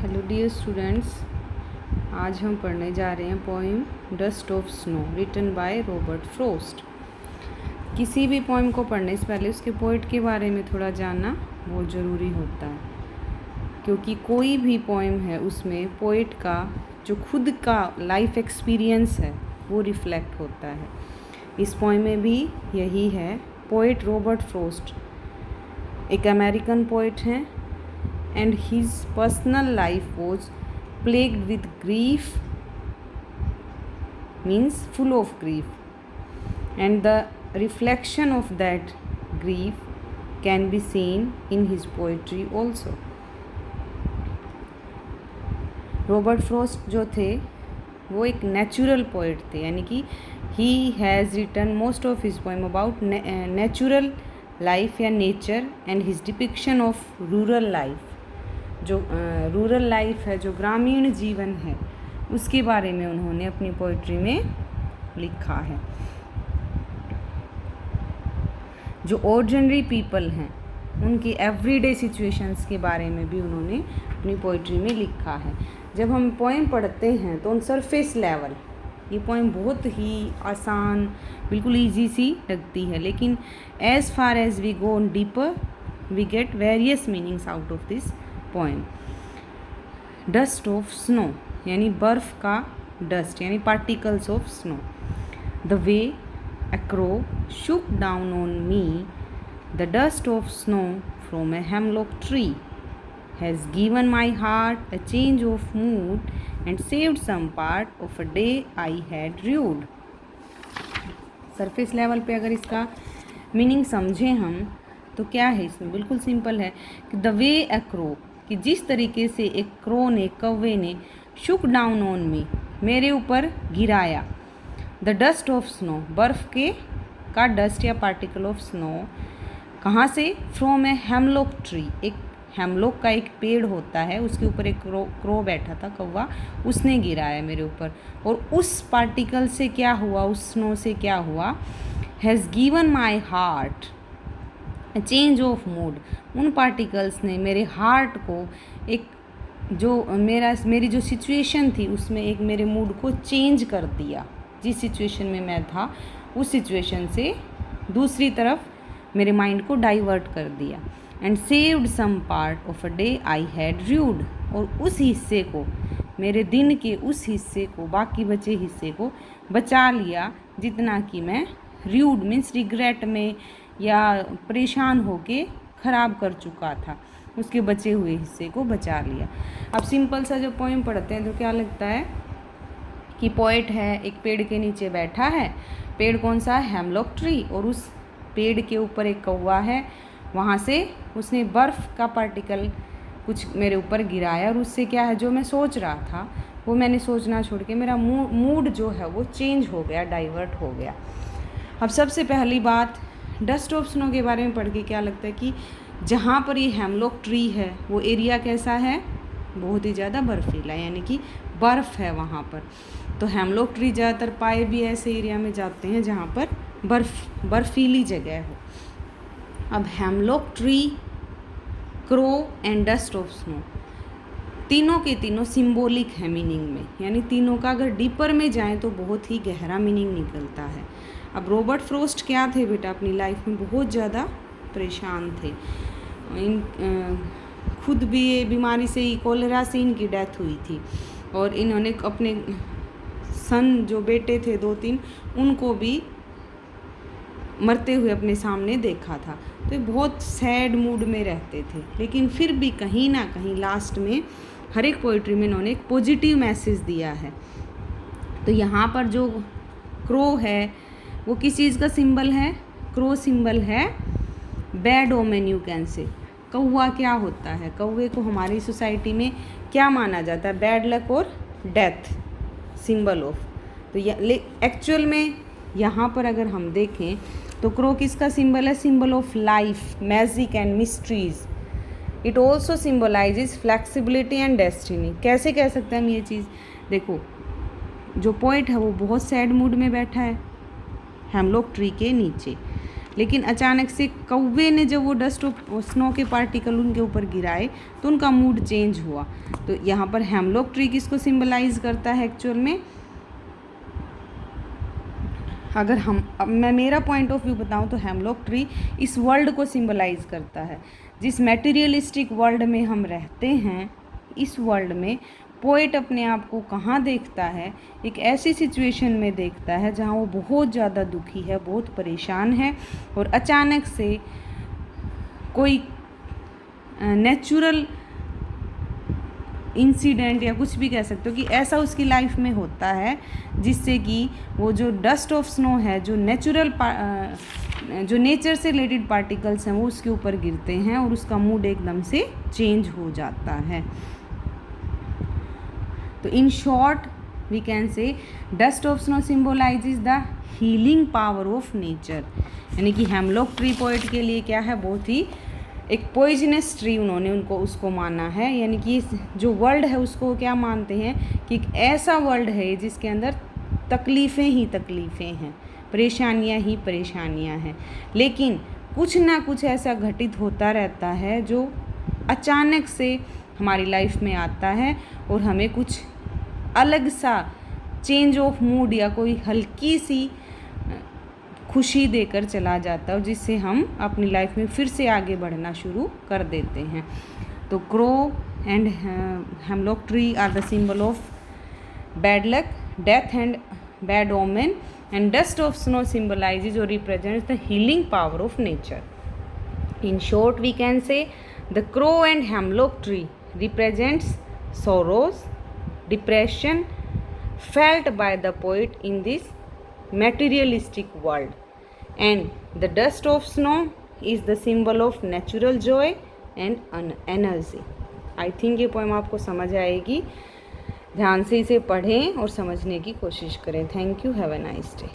Hello dear students, आज हम पढ़ने जा रहे हैं poem dust of snow written by Robert Frost. किसी भी पोएम को पढ़ने से पहले उसके पोइट के बारे में थोड़ा जानना बहुत ज़रूरी होता है, क्योंकि कोई भी पोएम है उसमें पोइट का जो खुद का लाइफ एक्सपीरियंस है वो रिफ्लेक्ट होता है। इस पोएम में भी यही है। पोइट रॉबर्ट फ्रॉस्ट एक अमेरिकन पोइट हैं and his personal life was plagued with grief, means full of grief, and the reflection of that grief can be seen in his poetry also. Robert Frost जो थे वो एक natural poet थे, यानी कि he has written most of his poem about natural life या nature and his depiction of rural life. जो rural life है, जो ग्रामीण जीवन है, उसके बारे में उन्होंने अपनी पोइट्री में लिखा है। जो ऑर्डिनरी पीपल हैं उनकी एवरीडे सिचुएशंस के बारे में भी उन्होंने अपनी पोइट्री में लिखा है। जब हम पोएम पढ़ते हैं तो ऑन सरफेस लेवल ये पोएम बहुत ही आसान, बिल्कुल इजी सी लगती है, लेकिन as far as we go on deeper we get various meanings out of this poem. Dust of snow यानी बर्फ़ का डस्ट, यानी particles of snow. The way a crow shook down on me the dust of snow from a hemlock tree has given my heart a change of mood and saved some part of a day I had rued। Surface level पे अगर इसका meaning समझें हम तो क्या है इसमें, बिल्कुल सिंपल है कि द वे अ क्रो, कि जिस तरीके से एक क्रो ने, कौवे ने, शुक डाउन ऑन मी, मेरे ऊपर गिराया, द डस्ट ऑफ स्नो, बर्फ़ के का डस्ट या पार्टिकल ऑफ स्नो, कहाँ से, फ्रॉम ए हेमलॉक ट्री, एक हेमलॉक का एक पेड़ होता है, उसके ऊपर एक क्रो बैठा था, कौवा, उसने गिराया मेरे ऊपर। और उस पार्टिकल से क्या हुआ, उस स्नो से क्या हुआ, has given my heart change of mood, उन पार्टिकल्स ने मेरे हार्ट को एक जो मेरी जो सिचुएशन थी उसमें एक मेरे मूड को चेंज कर दिया। जिस सिचुएशन में मैं था उस सिचुएशन से दूसरी तरफ मेरे माइंड को डाइवर्ट कर दिया। And saved some part of a day I had rued, और उस हिस्से को, मेरे दिन के उस हिस्से को, बाकी बचे हिस्से को बचा लिया, जितना कि मैं र्यूड मीन्स रिग्रेट में या परेशान होके ख़राब कर चुका था, उसके बचे हुए हिस्से को बचा लिया। अब सिंपल सा जब पोएम पढ़ते हैं तो क्या लगता है कि पोएट है, एक पेड़ के नीचे बैठा है, पेड़ कौन सा है, हेमलॉक ट्री, और उस पेड़ के ऊपर एक कौवा है, वहाँ से उसने बर्फ़ का पार्टिकल कुछ मेरे ऊपर गिराया, और उससे क्या है, जो मैं सोच रहा था वो मैंने सोचना छोड़ के मेरा मूड जो है वो चेंज हो गया, डाइवर्ट हो गया। अब सबसे पहली बात, डस्ट ऑफ स्नो के बारे में पढ़ के क्या लगता है कि जहाँ पर ये हेमलॉक ट्री है वो एरिया कैसा है, बहुत ही ज़्यादा बर्फीला, यानी कि बर्फ़ है वहाँ पर। तो हेमलॉक ट्री ज़्यादातर पाए भी ऐसे एरिया में जाते हैं जहाँ पर बर्फीली जगह हो। अब hemlock tree, crow and dust of snow, तीनों के तीनों सिंबॉलिक है मीनिंग में, यानी तीनों का अगर डीपर में जाएं तो बहुत ही गहरा मीनिंग निकलता है। अब रॉबर्ट फ्रॉस्ट क्या थे बेटा, अपनी लाइफ में बहुत ज़्यादा परेशान थे। खुद भी ये बीमारी से ही, कोलेरा से इनकी डेथ हुई थी, और इन्होंने अपने सन जो बेटे थे 2-3 उनको भी मरते हुए अपने सामने देखा था। तो ये बहुत सैड मूड में रहते थे, लेकिन फिर भी कहीं ना कहीं लास्ट में हर एक पोइट्री में इन्होंने एक पॉजिटिव मैसेज दिया है। तो यहाँ पर जो क्रो है वो किस चीज़ का सिंबल है, क्रो सिंबल है bad omen, you can say. कौवा क्या होता है, कौवे को हमारी सोसाइटी में क्या माना जाता है, बैड लक और डेथ, सिंबल ऑफ। तो एक्चुअल में यहाँ पर अगर हम देखें तो क्रो किसका सिंबल है, symbol of life, magic and mysteries. It also symbolises flexibility and destiny. कैसे कह सकते हैं हम ये चीज़, देखो जो पोइट है वो बहुत सैड मूड में बैठा है हेमलॉक ट्री के नीचे, लेकिन अचानक से कौवे ने जब वो डस्ट ऑफ स्नो के पार्टिकल उनके ऊपर गिराए तो उनका मूड चेंज हुआ। तो यहाँ पर हेमलॉक ट्री किसको सिंबलाइज करता है एक्चुअल में? अगर अब मैं मेरा पॉइंट ऑफ व्यू बताऊं तो हेमलॉक ट्री इस वर्ल्ड को सिंबलाइज करता है। जिस मटेरियलिस्टिक वर्ल्ड में हम रहते हैं, इस वर्ल्ड में पोएट अपने आप को कहाँ देखता है? एक ऐसी सिचुएशन में देखता है जहाँ वो बहुत ज़्यादा दुखी है, बहुत परेशान है, और अचानक से कोई नेचुरल इंसिडेंट या कुछ भी कह सकते हो कि ऐसा उसकी लाइफ में होता है जिससे कि वो जो डस्ट ऑफ स्नो है, जो नेचर से रिलेटेड पार्टिकल्स हैं, वो उसके ऊपर गिरते हैं और उसका मूड एकदम से चेंज हो जाता है। तो in short we can say dust of snow symbolizes the healing power of nature. यानी कि हेमलॉक ट्री पोएट के लिए क्या है? बहुत ही एक पॉइजनस ट्री उन्होंने उसको माना है। यानी कि जो वर्ल्ड है उसको क्या मानते हैं कि एक ऐसा वर्ल्ड है जिसके अंदर तकलीफ़ें ही तकलीफ़ें हैं, परेशानियां ही परेशानियां हैं, लेकिन कुछ ना कुछ ऐसा घटित होता रहता है जो अचानक से हमारी लाइफ में आता है और हमें कुछ अलग सा चेंज ऑफ मूड या कोई हल्की सी खुशी देकर चला जाता है, जिससे हम अपनी लाइफ में फिर से आगे बढ़ना शुरू कर देते हैं। तो crow and hemlock tree are the symbol of bad luck, death and bad omen, and dust of snow symbolizes or represents the healing power of nature. In short, we can say the crow and hemlock tree represents sorrows, depression felt by the poet in this materialistic world, and the dust of snow is the symbol of natural joy and energy. I think ये poem आपको समझ आएगी। ध्यान से इसे पढ़ें और समझने की कोशिश करें। Thank you, have a nice day.